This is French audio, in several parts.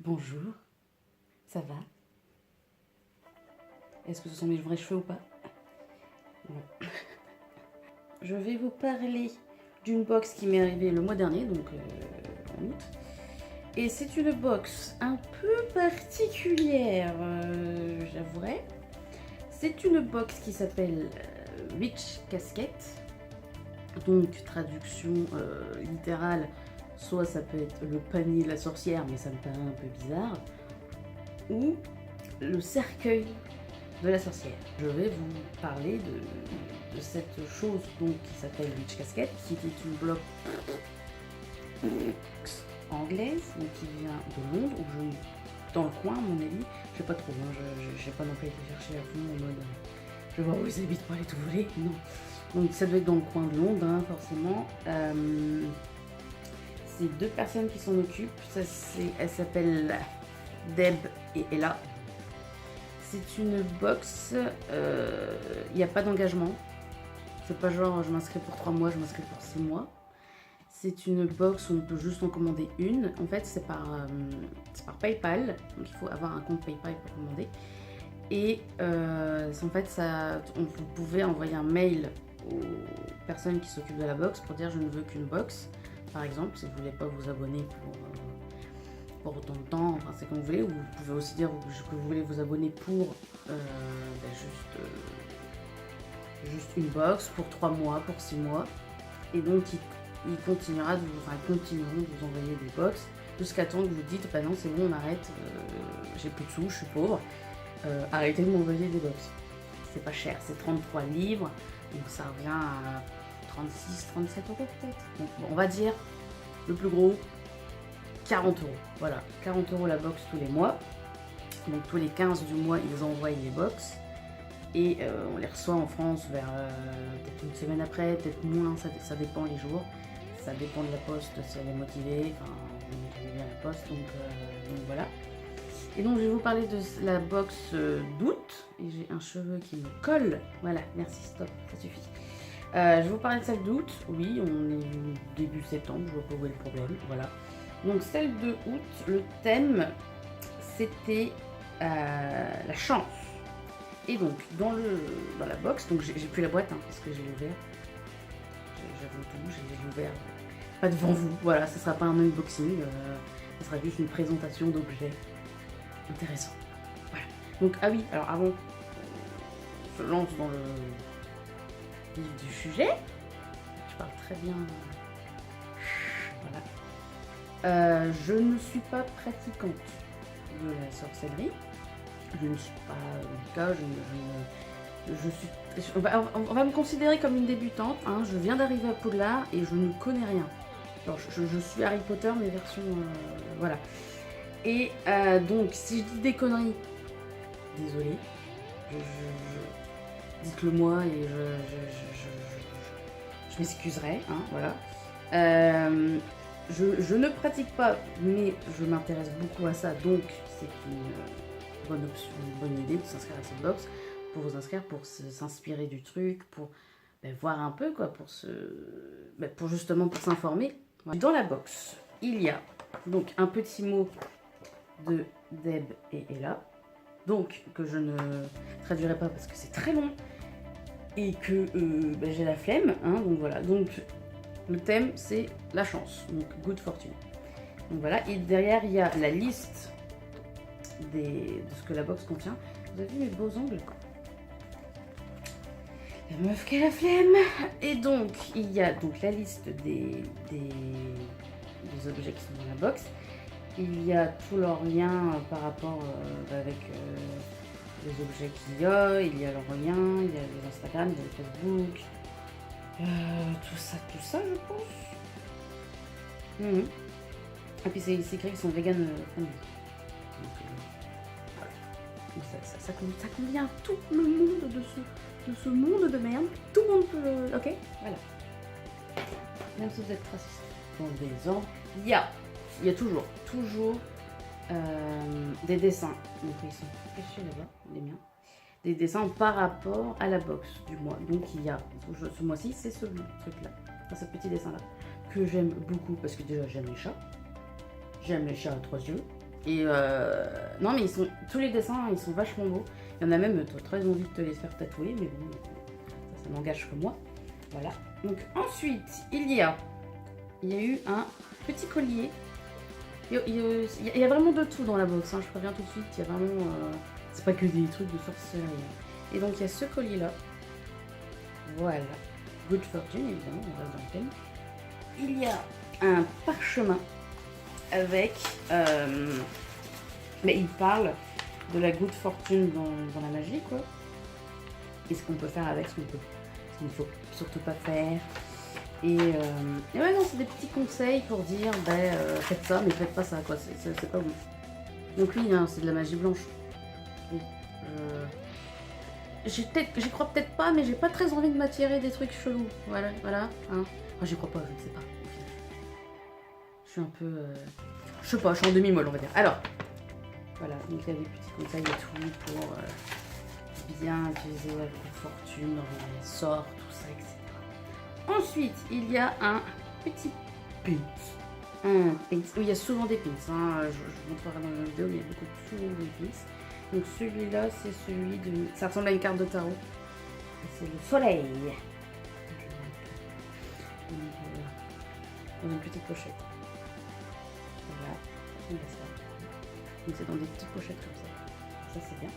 Bonjour, ça va? Est-ce que ce sont mes vrais cheveux ou pas? Non. Je vais vous parler d'une box qui m'est arrivée le mois dernier, donc en août. Et c'est une box un peu particulière, j'avouerai. C'est une box qui s'appelle Witch Casket. Donc traduction littérale, soit ça peut être le panier de la sorcière, mais ça me paraît un peu bizarre, ou le cercueil de la sorcière. Je vais vous parler de cette chose donc qui s'appelle Witch Casket, qui était une bloc anglaise, donc qui vient de Londres, dans le coin à mon avis, je sais pas trop, hein, je n'ai pas non plus été chercher à fond en mode je vais voir où ils habitent pour aller tout voler, non. Donc ça doit être dans le coin de Londres, hein, forcément. C'est deux personnes qui s'en occupent, elles s'appellent Deb et Ella. C'est une box, il n'y a pas d'engagement. C'est pas genre je m'inscris pour 3 mois, je m'inscris pour 6 mois. C'est une box où on peut juste en commander une. En fait, c'est par PayPal, donc il faut avoir un compte PayPal pour commander. Et en fait, vous pouvez envoyer un mail aux personnes qui s'occupent de la box pour dire je ne veux qu'une box, par exemple, si vous ne voulez pas vous abonner pour autant de temps, enfin c'est comme vous voulez, ou vous pouvez aussi dire que vous voulez vous abonner pour juste une box, pour 3 mois, pour 6 mois, et donc il continueront de vous envoyer des box jusqu'à temps que vous dites bah non c'est bon on arrête, j'ai plus de sous, je suis pauvre, arrêtez de m'envoyer des box. C'est pas cher, c'est 33 livres, donc ça revient à 36-37 euros peut-être. Donc bon, on va dire le plus gros 40 euros. Voilà, 40 euros la box tous les mois. Donc tous les 15 du mois, ils envoient les box. Et on les reçoit en France vers peut-être une semaine après, peut-être moins, ça dépend les jours. Ça dépend de la poste, si elle est motivée, enfin, vous motivez bien la poste, donc voilà. Et donc je vais vous parler de la box d'août. Et j'ai un cheveu qui me colle. Voilà, merci, stop, ça suffit. Je vais vous parler de celle d'août. Oui, on est début septembre, je vois pas où est le problème. Voilà. Donc celle de août, le thème, c'était la chance. Et donc dans la box, donc j'ai plus la boîte hein, parce que j'ai ouvert. J'avoue tout, j'ai ouvert. Pas devant vous. Voilà, ce sera pas un unboxing. Ce sera juste une présentation d'objets intéressants. Voilà. Donc ah oui, alors avant, on se lance dans le du sujet. Je parle très bien. Voilà. Je ne suis pas pratiquante de la sorcellerie. Je ne suis pas le cas. On va me considérer comme une débutante. Hein. Je viens d'arriver à Poudlard et je ne connais rien. Alors, je suis Harry Potter, mais version voilà. Et donc, si je dis des conneries, désolée. Dites-le moi et je m'excuserai, hein, voilà. Je ne pratique pas, mais je m'intéresse beaucoup à ça, donc c'est une bonne option, une bonne idée de s'inscrire à cette box, pour vous inscrire, pour s'inspirer du truc, pour voir un peu, quoi, pour justement pour s'informer. Dans la box, il y a donc un petit mot de Deb et Ella, donc que je ne traduirai pas parce que c'est très long et que j'ai la flemme, hein, donc voilà. Donc le thème c'est la chance, donc good fortune. Donc voilà, et derrière il y a la liste de ce que la box contient. Vous avez vu mes beaux ongles? La meuf qui a la flemme. Et donc il y a donc la liste des objets qui sont dans la box. Il y a tous leurs liens par rapport avec les objets qu'il y a, il y a leurs liens, il y a les Instagram, il y a le Facebook, tout ça je pense. Et puis c'est écrit qu'ils sont vegan friendly. Donc, voilà. Ça convient à tout le monde de ce monde de merde. Tout le monde peut ok, voilà. Même si vous êtes raciste. Dans des ordres, il y a toujours des dessins. Donc ils sont cachés là-bas, les miens. Des dessins par rapport à la box du mois. Donc il y a, ce mois-ci, c'est ce truc-là, ce petit dessin-là, que j'aime beaucoup parce que déjà j'aime les chats. J'aime les chats à 3 yeux. Et non, mais tous les dessins, ils sont vachement beaux. Il y en a même, tu as très envie de te les faire tatouer, mais bon, ça n'engage que moi. Voilà. Donc ensuite, il y a eu un petit collier. Il y a vraiment de tout dans la box, hein, je préviens tout de suite. Il y a vraiment... c'est pas que des trucs de sorcellerie. Et donc il y a ce collier-là. Voilà. Good Fortune, évidemment, on reste dans le thème. Il y a un parchemin avec... mais il parle de la Good Fortune dans la magie, quoi. Et ce qu'on peut faire avec, ce qu'il ne faut surtout pas faire. Et ouais, non, c'est des petits conseils pour dire, faites ça, mais faites pas ça, quoi. C'est pas bon. Donc oui, hein, c'est de la magie blanche. Oui. J'y crois peut-être pas, mais j'ai pas très envie de m'attirer des trucs chelous. Voilà. Hein. Enfin, j'y crois pas, je ne sais pas. Je suis un peu... je sais pas, je suis en demi-molle, on va dire. Alors, voilà, donc il y a des petits conseils et tout pour bien utiliser la fortune dans les sorts, tout ça, etc. Ensuite, il y a un petit pins. Un pins. Oui, il y a souvent des pins. Hein. Je vous montrerai dans la vidéo, mais il y a souvent des pins. Donc celui-là, c'est celui de... Ça ressemble à une carte de tarot. C'est le soleil. Dans une petite pochette. Voilà. Donc c'est dans des petites pochettes comme ça. Ça, c'est bien.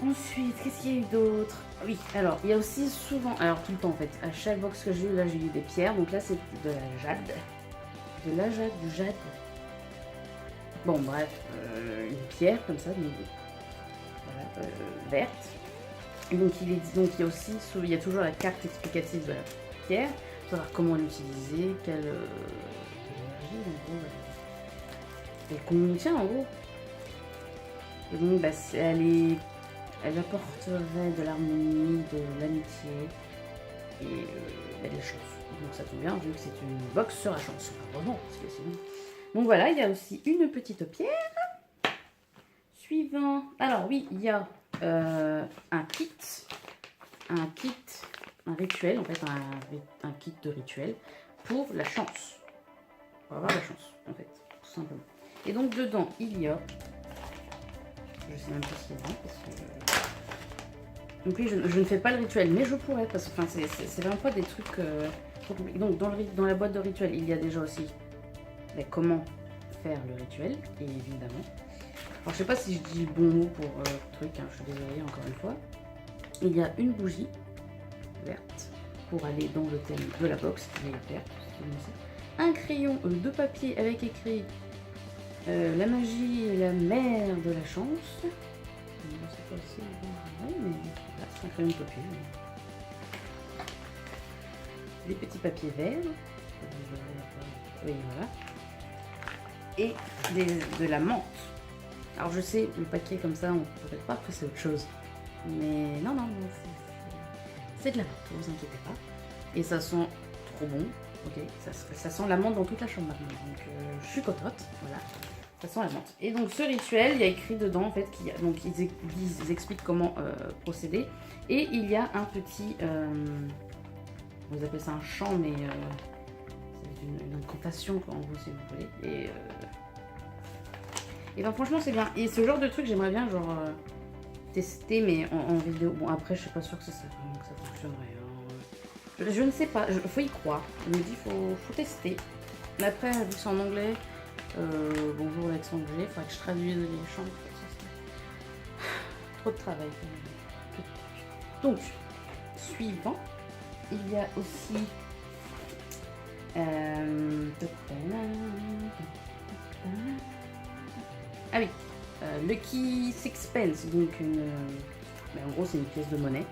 Ensuite, qu'est-ce qu'il y a eu d'autre? Oui, alors, il y a aussi souvent, alors tout le temps en fait, à chaque box que j'ai eu, là j'ai eu des pierres, donc là c'est de la jade. De la jade, du jade. Bon, bref, une pierre comme ça, donc, voilà, verte. Et donc il y a aussi, il y a toujours la carte explicative de la pierre, pour savoir comment l'utiliser, quelle énergie, en gros, elle contient en gros. Et donc, elle apporterait de l'harmonie, de l'amitié et de la chance. Donc ça tombe bien vu que c'est une box sur la chance. Heureusement, parce que sinon... Donc voilà, il y a aussi une petite pierre. Suivant. Alors oui, il y a un kit. Un rituel, en fait, un kit de rituel pour la chance. Pour avoir la chance, en fait, tout simplement. Et donc dedans, il y a... Je sais même pas ce qu'il y a, parce que... Donc oui, je ne fais pas le rituel, mais je pourrais, parce que c'est vraiment pas des trucs... Donc dans la boîte de rituel, il y a déjà aussi comment faire le rituel, et évidemment. Alors je sais pas si je dis le bon mot pour le truc, hein, je suis désolée encore une fois. Il y a une bougie verte pour aller dans le thème de la box, qui est verte. Un crayon de papier avec écrit la magie est la mère de la chance. C'est pas aussi mais là, c'est un crayon de papier. Des petits papiers verts. Oui, voilà. Et de la menthe. Alors je sais, le paquet comme ça, on pourrait pas que c'est autre chose. Mais non, c'est de la menthe, ne vous inquiétez pas. Et ça sent trop bon. Ok, ça sent la menthe dans toute la chambre maintenant. Donc je suis contente, voilà. Ça sent la menthe. Et donc ce rituel, il y a écrit dedans en fait, donc ils expliquent comment procéder. Et il y a un petit, vous appelez ça un chant, mais c'est une incantation quoi, en gros si vous voulez. Et ben franchement c'est bien. Et ce genre de truc j'aimerais bien genre tester mais en vidéo. Bon après je suis pas sûre que ça vraiment que ça fonctionnerait. Hein. Je ne sais pas, faut y croire. Je me dis faut tester. Mais après vu que c'est en anglais, bonjour l'accent que j'ai, faudrait que je traduise les chants. Trop de travail. Donc suivant, il y a aussi ah oui, Lucky Sixpence, donc en gros c'est une pièce de monnaie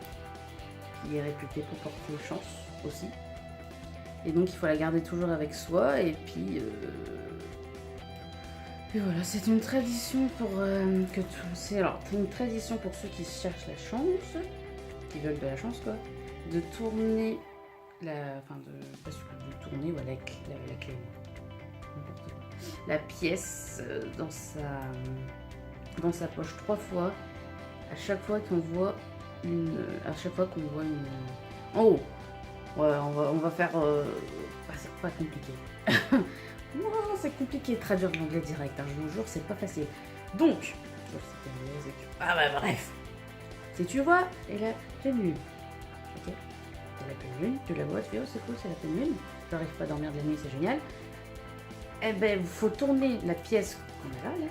qui est réputée pour porter chance aussi. Et donc il faut la garder toujours avec soi et puis voilà, c'est une tradition pour c'est une tradition pour ceux qui cherchent la chance, qui veulent de la chance quoi, de tourner de tourner ou la clé. La pièce dans sa poche 3 fois à chaque fois qu'on voit une en haut. Ouais, on va faire c'est pas compliqué. Non, c'est compliqué de traduire de l'anglais direct, hein, je vous jure, c'est pas facile. Donc, ah bah bref. Si tu vois, et la pleine lune. Ok. C'est la pleine lune, tu la vois, tu fais, oh c'est cool, c'est la pleine lune. J'arrive pas à dormir de la nuit, c'est génial. Eh ben, il faut tourner la pièce qu'on a là,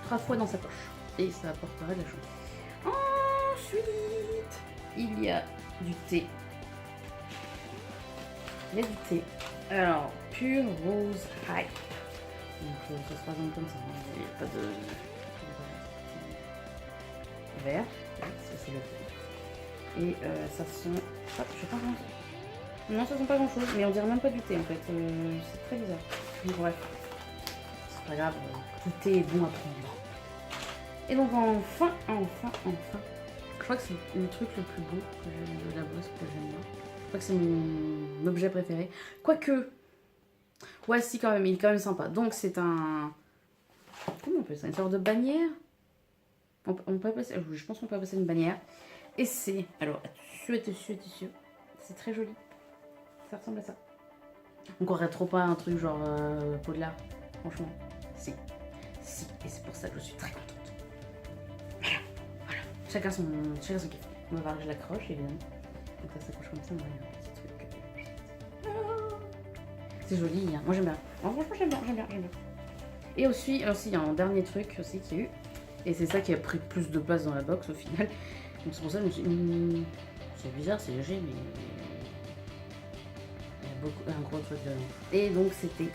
3 fois dans sa poche. Et ça apportera de la chance. Ensuite, il y a du thé. Il y a du thé. Alors, pure rose high. Donc ça se présente comme ça. Il n'y a pas de vert. Ça c'est le thé. Et ça sent. Ah, je sais pas grand chose. Non, ça sent pas grand chose, mais on dirait même pas du thé en fait. C'est très bizarre. Donc, bref. C'est pas grave, tout thé est bon à prendre. Et donc enfin. Je crois que c'est le truc le plus beau que j'ai de la bosse que j'aime bien. Je crois que c'est mon objet préféré. Quoique. Ouais, si, quand même, il est quand même sympa. Donc, c'est un. Comment on appelle ça? Une sorte de bannière? On peut appeler ça... Je pense qu'on peut appeler ça une bannière. Et c'est. Alors, attention. C'est très joli. Ça ressemble à ça. On croirait trop pas un truc genre Poudlard. Franchement. Si. Et c'est pour ça que je suis très contente. Voilà. Chacun son kiff. On va voir que je l'accroche, évidemment. Donc, ça s'accroche comme ça. On va avoir un petit truc. C'est joli, hein. Moi j'aime bien. Franchement, j'aime bien. Et aussi, il y a un dernier truc aussi qu'il y a eu. Et c'est ça qui a pris plus de place dans la box au final. Donc c'est pour ça que je me suis dit, c'est bizarre, c'est léger, mais il y a beaucoup, un gros truc dedans. Et donc c'était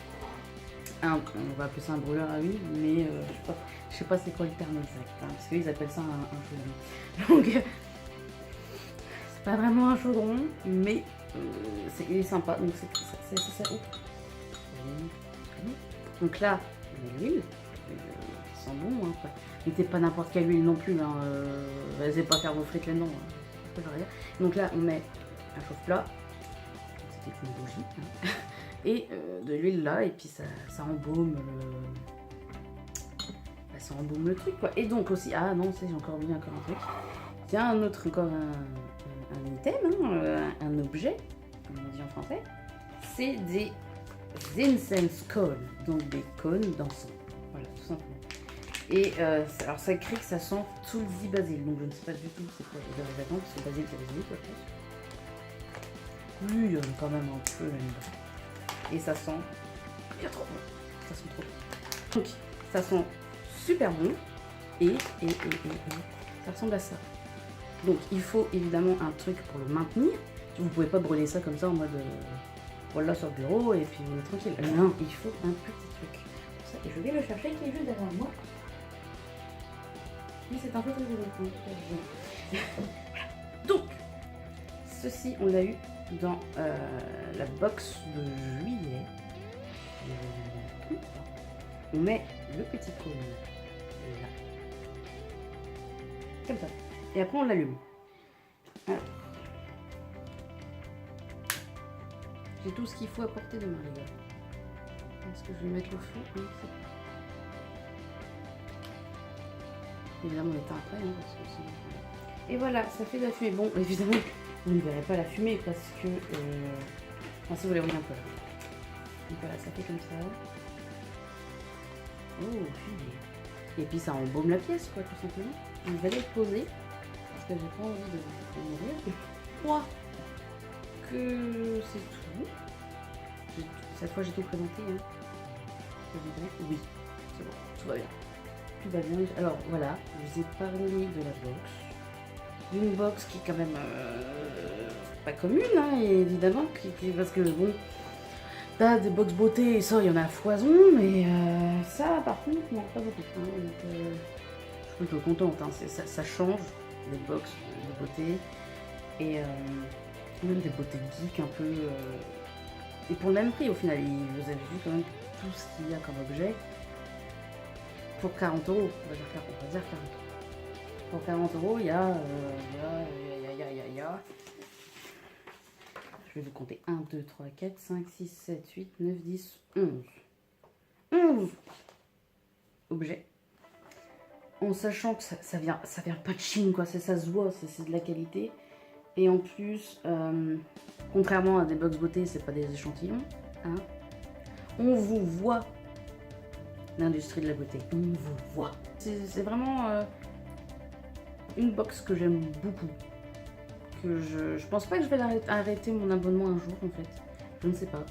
on va appeler ça un brûleur à huile, mais je sais pas c'est quoi le terme exact, hein, parce qu'ils appellent ça un chaudron. Donc c'est pas vraiment un chaudron, mais il est sympa, donc c'est ça. Donc là, l'huile, ça sent bon, hein, quoi. Mettez pas n'importe quelle huile non plus, hein, n'allez pas faire vos frites là-dedans. Hein. Donc là, on met un chauffe-plat, c'était une bougie, hein, et de l'huile là, et puis ça embaume ça embaume le truc, quoi. Et donc aussi, ah non, j'ai encore oublié encore un truc. Il y a un autre, encore un item, hein, un objet, comme on dit en français, c'est des incense cones, donc des cônes d'encens. Voilà, tout simplement. Et alors ça écrit que ça sent Tulsi basil, donc je ne sais pas du tout c'est quoi exactement, parce que basil c'est basilic, je pense. Oui, il y en a quand même un peu là-dedans. Et ça sent bien trop bon. Ça sent trop bon. Donc ça sent super bon et ça ressemble à ça. Donc il faut évidemment un truc pour le maintenir. Vous pouvez pas brûler ça comme ça en mode voilà sur le bureau et puis on est tranquille. Non, il faut un petit truc. Ça, et je vais le chercher qui est juste derrière moi. Oui, c'est un peu très rigolo. Voilà. Donc, ceci on l'a eu dans la box de juillet. On met le petit cône là. Comme ça. Et après on l'allume. Alors. J'ai tout ce qu'il faut à portée de main, les gars. Est-ce que je vais mettre le feu? Oui, évidemment, on éteint après. Hein, parce que sinon... Et voilà, ça fait de la fumée. Bon, évidemment, vous ne verrez pas la fumée parce que... Enfin, si vous voulez regarder un peu là. Donc voilà, ça fait comme ça. Oh, fumée. Et puis ça embaume la pièce, quoi, tout simplement. Donc, je vais aller le poser parce que j'ai pas envie de mourir. Je crois que c'est tout. Cette fois, j'ai tout présenté. Hein. Oui, c'est bon, tout va bien. Tout va bien. Alors voilà, je vous ai parlé de la box. Une box qui est quand même pas commune, hein, évidemment, parce que bon, t'as des box beauté, ça, il y en a à foison, mais ça, par contre, non, pas beaucoup. Hein, donc, je suis plutôt contente, hein, ça change des box de beauté, et même des beautés geek un peu... et pour le même prix, au final, vous avez vu quand même tout ce qu'il y a comme objet. Pour 40 €, on va dire 40 €. Pour 40 €, il y a... Je vais vous compter. 1, 2, 3, 4, 5, 6, 7, 8, 9, 10, 11. 11 objets. En sachant que ça vient pas de Chine, quoi. Ça se voit, c'est de la qualité. Et en plus, contrairement à des box beauté, c'est pas des échantillons. Hein. On vous voit, l'industrie de la beauté, on vous voit. C'est vraiment une box que j'aime beaucoup. Que je pense pas que je vais arrêter mon abonnement un jour en fait. Je ne sais pas.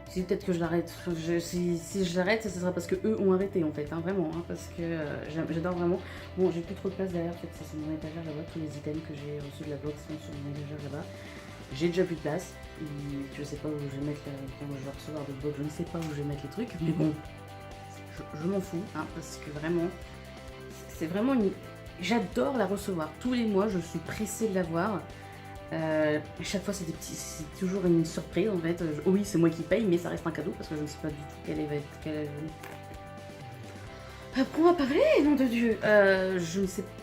Si peut-être que je l'arrête. Si je l'arrête, ce sera parce que eux ont arrêté en fait, hein, vraiment. Hein, parce que j'adore vraiment. Bon, j'ai plus trop de place derrière, en fait, ça c'est mon étagère là-bas. Tous les items que j'ai reçus de la box sont sur mon étagère là-bas. J'ai déjà plus de place. Je sais pas où je vais mettre quand je vais recevoir d'autres box, je ne sais pas où je vais mettre les trucs, mais bon, je m'en fous, hein, parce que vraiment, c'est vraiment une. J'adore la recevoir. Tous les mois, je suis pressée de l'avoir. Chaque fois, c'est toujours une surprise en fait. Oui, c'est moi qui paye, mais ça reste un cadeau parce que je ne sais pas du tout quelle va être. Après, on va parler, nom de Dieu.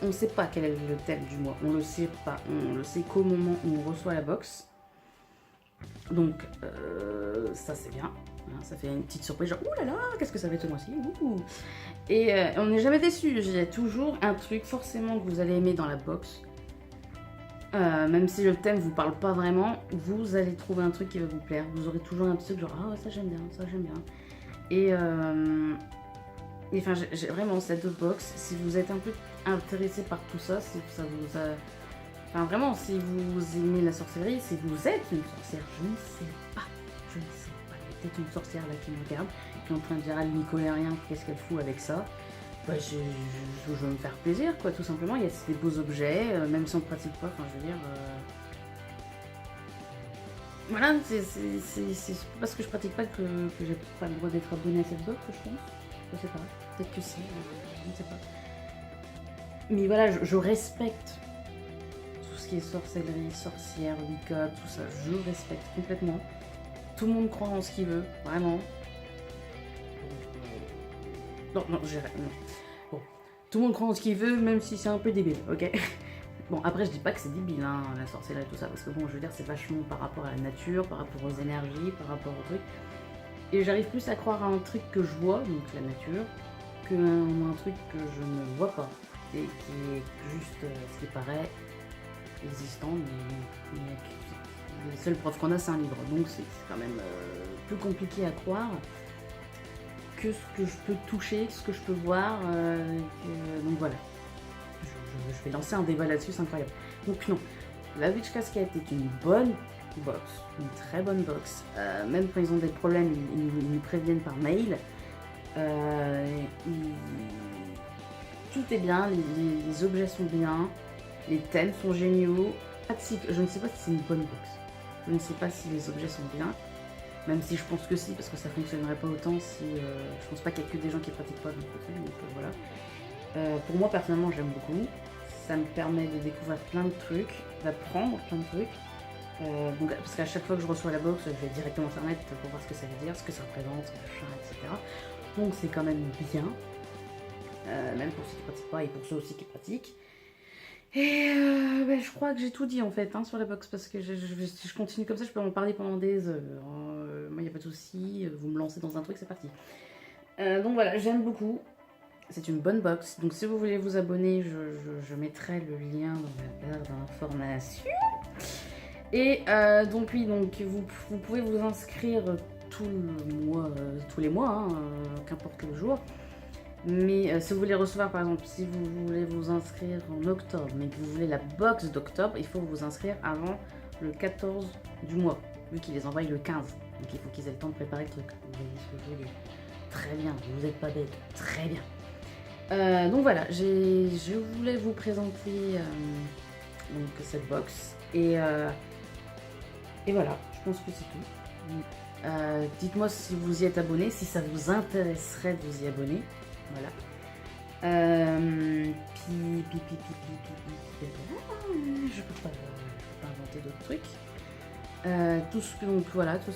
On ne sait pas quel est le thème du mois. On le sait pas. On le sait qu'au moment où on reçoit la box. Donc, ça c'est bien. Hein, ça fait une petite surprise. Genre, ouh là là, qu'est-ce que ça va être ce mois-ci. Et on n'est jamais déçu. Il y a toujours un truc forcément que vous allez aimer dans la box. Même si le thème vous parle pas vraiment, vous allez trouver un truc qui va vous plaire. Vous aurez toujours un petit truc genre ah ouais, ça j'aime bien, ça j'aime bien. Et enfin j'ai vraiment cette box. Si vous êtes un peu intéressé par tout ça, si ça vous a, enfin vraiment si vous aimez la sorcellerie, si vous êtes une sorcière, je ne sais pas. Il y a peut-être une sorcière là qui me regarde, qui est en train de dire ah Nico rien, qu'est-ce qu'elle fout avec ça. Bah, je veux me faire plaisir, quoi, tout simplement. Il y a des beaux objets, même si on ne pratique pas, enfin, je veux dire... Voilà, c'est parce que je pratique pas que j'ai pas le droit d'être abonné à cette box, je pense. Je sais pas, peut-être que si, je ne sais pas. Mais voilà, je respecte tout ce qui est sorcellerie, sorcière, Wicca, tout ça. Je respecte complètement. Tout le monde croit en ce qu'il veut, vraiment. Non, non. Bon, tout le monde croit en ce qu'il veut, même si c'est un peu débile, ok. Bon, après, je dis pas que c'est débile, hein, la sorcellerie et tout ça, parce que bon, je veux dire, c'est vachement par rapport à la nature, par rapport aux énergies, par rapport au truc. Et j'arrive plus à croire à un truc que je vois, donc la nature, qu'à un truc que je ne vois pas, et qui est juste, ce qui paraît existant, mais les seules preuves qu'on a, c'est un livre. Donc c'est quand même plus compliqué à croire que ce que je peux toucher, ce que je peux voir. Donc voilà. Je vais lancer un débat là-dessus, c'est incroyable. Donc non, la Witch Cascade est une bonne box, une très bonne box. Même quand ils ont des problèmes, ils nous préviennent par mail. Tout est bien, les objets sont bien, les thèmes sont géniaux. Je ne sais pas si c'est une bonne box. Je ne sais pas si les objets sont bien. Même si je pense que si, parce que ça fonctionnerait pas autant si... je pense pas qu'il y a que des gens qui pratiquent pas donc voilà. Pour moi, personnellement, j'aime beaucoup. Ça me permet de découvrir plein de trucs, d'apprendre plein de trucs. Donc, parce qu'à chaque fois que je reçois la box, je vais directement sur internet pour voir ce que ça veut dire, ce que ça représente, etc. Donc c'est quand même bien. Même pour ceux qui pratiquent pas et pour ceux aussi qui pratiquent. Et je crois que j'ai tout dit en fait hein, sur la box parce que je continue comme ça, je peux en parler pendant des heures. Moi, il n'y a pas de souci, vous me lancez dans un truc, c'est parti. Donc voilà, j'aime beaucoup. C'est une bonne box. Donc si vous voulez vous abonner, je mettrai le lien dans la barre d'information. Et donc oui, donc vous pouvez vous inscrire tous les mois, hein, qu'importe le jour. Mais si vous voulez recevoir, par exemple, si vous voulez vous inscrire en octobre, mais que vous voulez la box d'octobre, il faut vous inscrire avant le 14 du mois, vu qu'ils les envoient le 15. Donc il faut qu'ils aient le temps de préparer le truc. Vous voyez ce que je veux dire. Très bien, vous n'êtes pas bête. Très bien. Donc voilà, je voulais vous présenter donc cette box. Et voilà, je pense que c'est tout. Dites-moi si vous y êtes abonné, si ça vous intéresserait de vous y abonner. Voilà. Je peux pas inventer d'autres trucs. Tout ce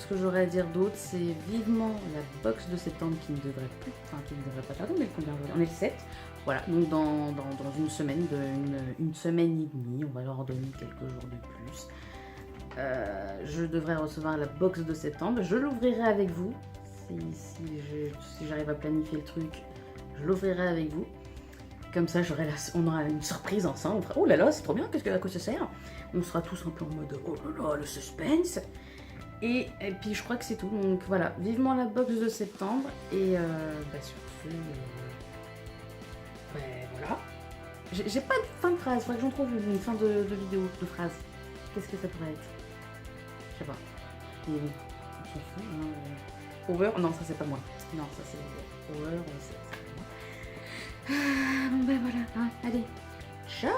que j'aurais à dire d'autre, c'est vivement la box de septembre qui ne devrait pas tarder, mais combien on est le 7. Voilà, donc dans une semaine, une semaine et demie, on va leur en donner quelques jours de plus. Je devrais recevoir la box de septembre. Je l'ouvrirai avec vous. Si j'arrive à planifier le truc, je l'ouvrirai avec vous. Comme ça, on aura une surprise ensemble. On fera, oh là là, c'est trop bien, à quoi ça sert? On sera tous un peu en mode, oh là là, le suspense. Et puis je crois que c'est tout. Donc voilà, vivement la box de septembre. Et sur ce, voilà. J'ai pas de fin de phrase, faudrait que j'en trouve une fin de vidéo, de phrase. Qu'est-ce que ça pourrait être? Je sais pas. Et on s'en fout. Hein. Over? Non, ça c'est pas moi. Non, ça c'est Over, c'est pas moi. Bon voilà, hein, allez. Ciao!